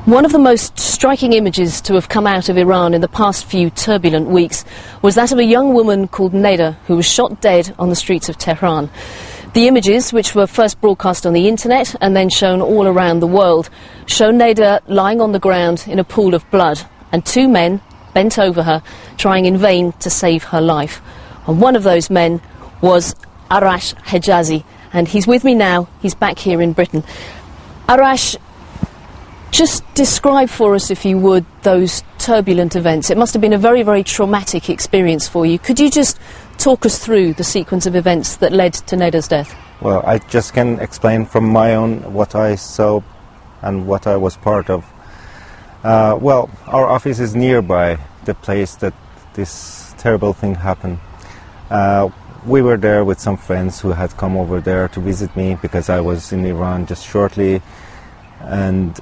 One of the most striking images to have come out of Iran in the past few turbulent weeks was that of a young woman called Neda, who was shot dead on the streets of Tehran. The images, which were first broadcast on the internet and then shown all around the world, show Neda lying on the ground in a pool of blood, and two men bent over her, trying in vain to save her life. And one of those men was Arash Hejazi, and he's with me now. He's back here in Britain. Arash, just describe for us, if you would, those turbulent events. It must have been a very, very traumatic experience for you. Could you just talk us through the sequence of events that led to Neda's death? Well, I just can explain from my own what I saw and what I was part of. Well, our office is nearby the place that this terrible thing happened. We were there with some friends who had come over there to visit me because I was in Iran just shortly. And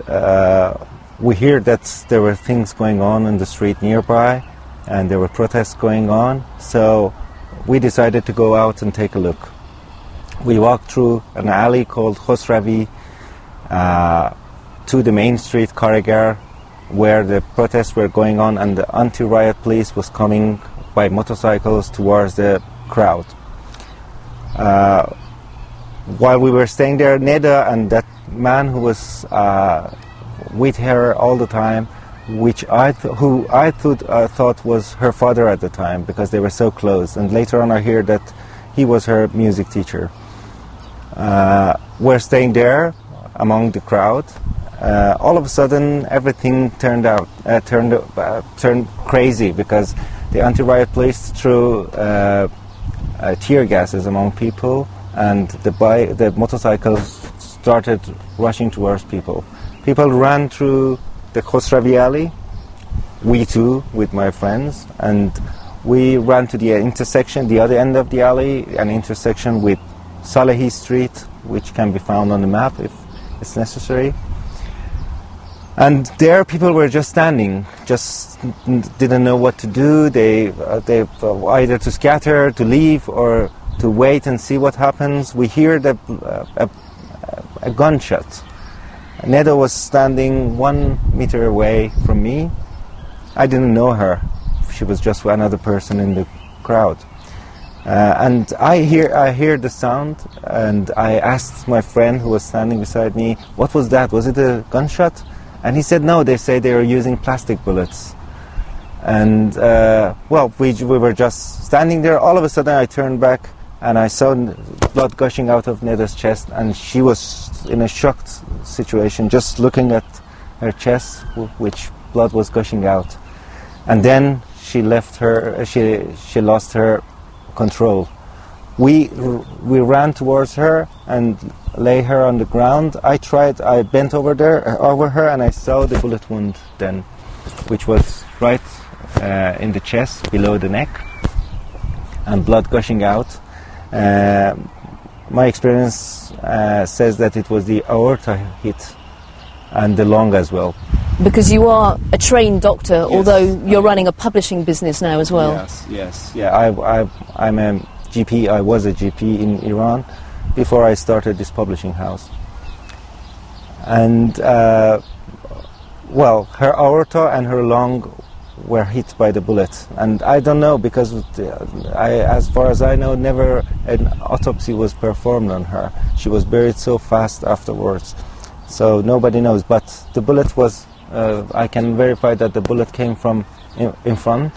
we hear that there were things going on in the street nearby and there were protests going on, so we decided to go out and take a look. We walked through an alley called Khosravi to the main street, Karagar, where the protests were going on, and the anti-riot police was coming by motorcycles towards the crowd. While we were staying there, Neda and that man who was with her all the time, who I thought was her father at the time, because they were so close, and later on I hear that he was her music teacher. We're staying there among the crowd. All of a sudden everything turned crazy, because the anti-riot police threw tear gases among people, and the motorcycles started rushing towards people. People ran through the Khosravi alley, we too, with my friends, and we ran to the intersection, the other end of the alley, an intersection with Salehi Street, which can be found on the map if it's necessary. And there people were just standing, just didn't know what to do. They either to scatter, to leave, or to wait and see what happens. We hear a gunshot. Neda was standing 1 meter away from me. I didn't know her. She was just another person in the crowd. And I hear the sound, and I asked my friend who was standing beside me, what was that? Was it a gunshot? And he said, no, they say they are using plastic bullets. And, well, we were just standing there. All of a sudden I turned back and I saw blood gushing out of Neda's chest, and she was in a shocked situation, just looking at her chest, which blood was gushing out. And then she lost her control. We ran towards her and lay her on the ground. I bent over her, and I saw the bullet wound then, which was right in the chest, below the neck, and blood gushing out. My experience says that it was the aorta hit, and the lung as well. Because you are a trained doctor, yes, although you're running a publishing business now as well. Yes. Yeah, I'm a GP. I was a GP in Iran before I started this publishing house. And well, her aorta and her lung were hit by the bullet, and I don't know, because as far as I know, never an autopsy was performed on her. She was buried so fast afterwards, so nobody knows. But the bullet was, I can verify that the bullet came from in front,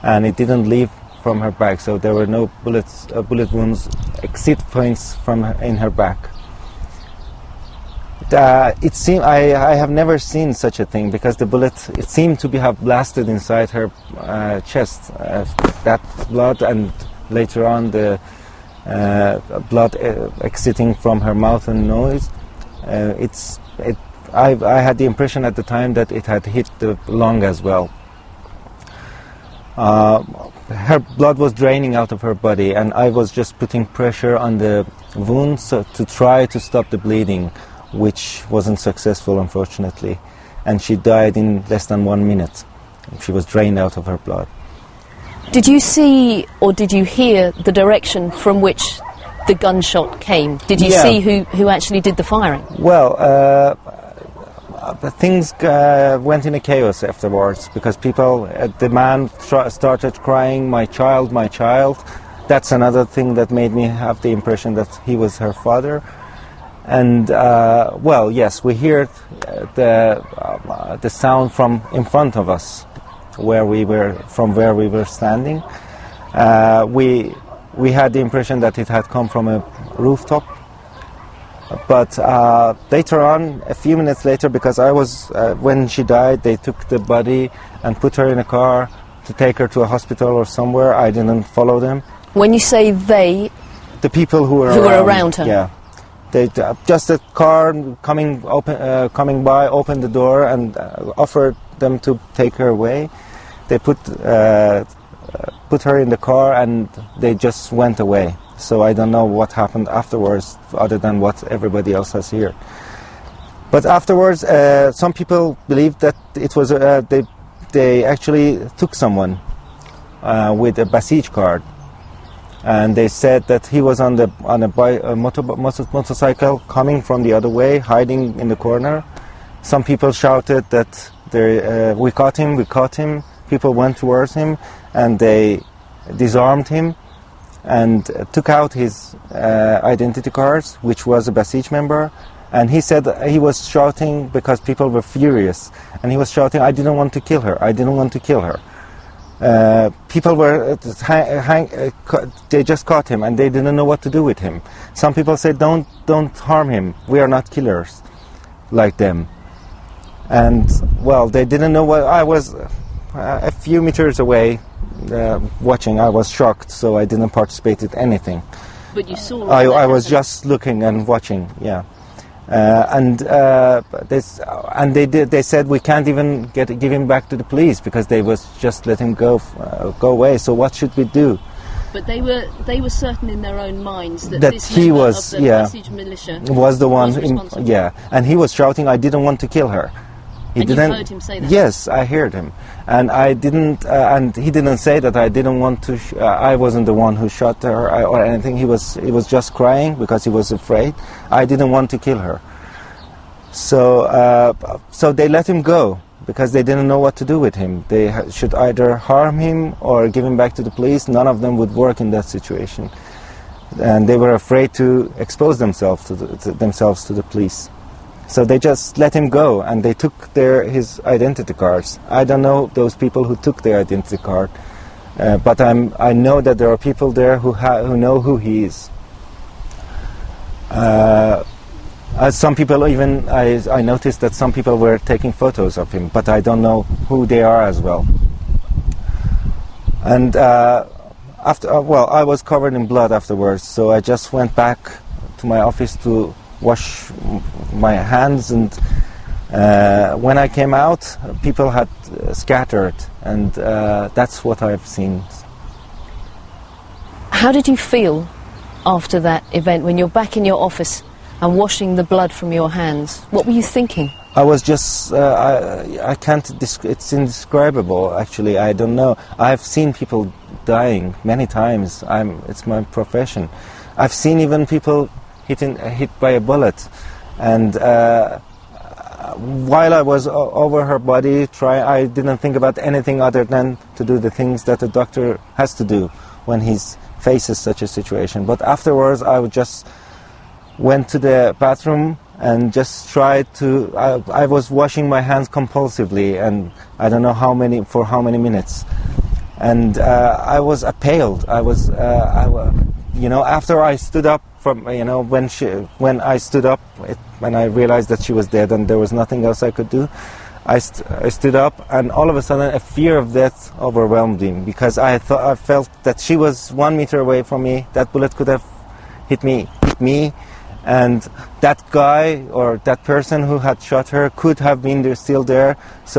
and it didn't leave from her back, so there were no bullet wounds, exit points in her back. It seemed I have never seen such a thing, because the bullet, it seemed to have blasted inside her chest. That blood, and later on the blood exiting from her mouth and nose. I had the impression at the time that it had hit the lung as well. Her blood was draining out of her body, and I was just putting pressure on the wounds to try to stop the bleeding, which wasn't successful, unfortunately, and she died in less than 1 minute. She was drained out of her blood. Did you see, or did you hear the direction from which the gunshot came? Did you see who actually did the firing? Well, things went in a chaos afterwards because people, the man started crying, my child, my child. That's another thing that made me have the impression that he was her father. And well, yes, we heard the sound from in front of us, from where we were standing. We had the impression that it had come from a rooftop. But later on, a few minutes later, because I was when she died, they took the body and put her in a car to take her to a hospital or somewhere. I didn't follow them. When you say they, the people who were around her. Yeah. They just a car coming by, opened the door and offered them to take her away. They put her in the car and they just went away. So I don't know what happened afterwards, other than what everybody else has heard. But afterwards, some people believe that it was they actually took someone with a Basij card. And they said that he was on a motorcycle coming from the other way, hiding in the corner. Some people shouted that we caught him, we caught him. People went towards him and they disarmed him and took out his identity cards, which was a Basij member. And he said he was shouting because people were furious. And he was shouting, I didn't want to kill her, I didn't want to kill her. People were they just caught him and they didn't know what to do with him. Some people said, don't harm him, we are not killers like them. And well, they didn't know what. I was a few meters away watching. I was shocked, so I didn't participate in anything. But you saw I was just looking and watching, yeah. They said we can't even give him back to the police because they was just let him go away. So what should we do? But they were certain in their own minds that this he member was, of the Basij militia was the one, responsible. yeah. And he was shouting, I didn't want to kill her. You heard him say that? Yes, I heard him, and I didn't. And he didn't say that I didn't want to. I wasn't the one who shot her or anything. He was just crying because he was afraid. I didn't want to kill her. So they let him go because they didn't know what to do with him. They should either harm him or give him back to the police. None of them would work in that situation, and they were afraid to expose themselves to the police. So they just let him go, and they took his identity cards. I don't know those people who took their identity card, but I know that there are people there who know who he is. Some people even, I noticed that some people were taking photos of him, but I don't know who they are as well. And I was covered in blood afterwards, so I just went back to my office to wash my hands, and when I came out, people had scattered, and that's what I've seen. How did you feel after that event when you're back in your office and washing the blood from your hands? What were you thinking? I was just, I can't, it's indescribable actually, I don't know. I've seen people dying many times, it's my profession. I've seen even people hit by a bullet, and while I was over her body, I didn't think about anything other than to do the things that a doctor has to do when he faces such a situation. But afterwards, I just went to the bathroom and just tried to. I was washing my hands compulsively, and I don't know for how many minutes, and I was appalled. After I stood up when I stood up, when I realized that she was dead and there was nothing else I could do, I stood up, and all of a sudden a fear of death overwhelmed me, because I felt that she was 1 meter away from me. That bullet could have hit me, and that guy or that person who had shot her could have been still there. So